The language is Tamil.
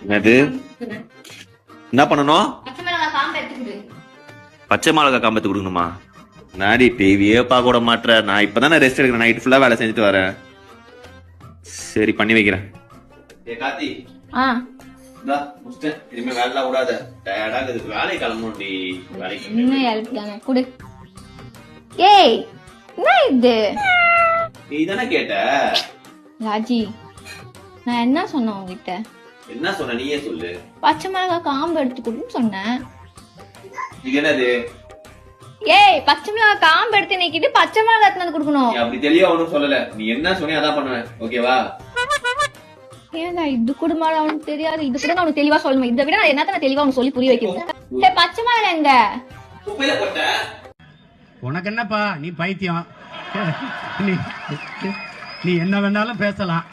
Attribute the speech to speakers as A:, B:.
A: என்னது என்ன பண்ணணும்? பச்சை மிளகா காம்பு எடுத்து கொடுக்கணுமா? நாடி டிவியே பார்க்க விட மாட்டேற. நான் இப்பதானே ரெஸ்ட் எடுக்கிறேன். நைட் ஃபுல்லா வேலை செஞ்சுட்டு வரேன். சரி பண்ணி வைக்கிறேன். கார்த்தி இனிமே வேலை விடாத. டயர்டா இருக்குது. வேலை கிளம்பணும்டி. வேலைக்கு
B: ஏய் என்ன இது?
A: நீ தானே கேட்ட
B: ராஜி. நான் என்ன சொன்னேன் உங்ககிட்ட?
A: என்ன சொன்ன நீயே சொல்லு.
B: பச்சை மிளகாய் காம்பு எடுத்து கொடுன்னு சொன்னேன்.
A: இது என்னது?
B: ஏய் பச்சை மிளகாய் காம்பு எடுத்து நீக்கிட்டு பச்சை மிளகாய் எடுத்து கொடுக்கணும்.
A: அப்படி தெளிவா ஒன்னும் சொல்லல. நீ என்ன சொன்னியோ அதான் பண்ணுவேன். ஓகேவா?
B: ஏன்னா இது கூட அவனுக்கு தெரியாது. இது கூட அவனுக்கு தெளிவா சொல்லணும். இதை விட நான் என்னத்த தெளிவா அவனுக்கு சொல்லி புரிய வைக்கிறேன். பச்சை மிளகாய் எங்க?
C: உனக்கு என்னப்பா, நீ பைத்தியம். நீ என்ன வேணாலும் பேசலாம்.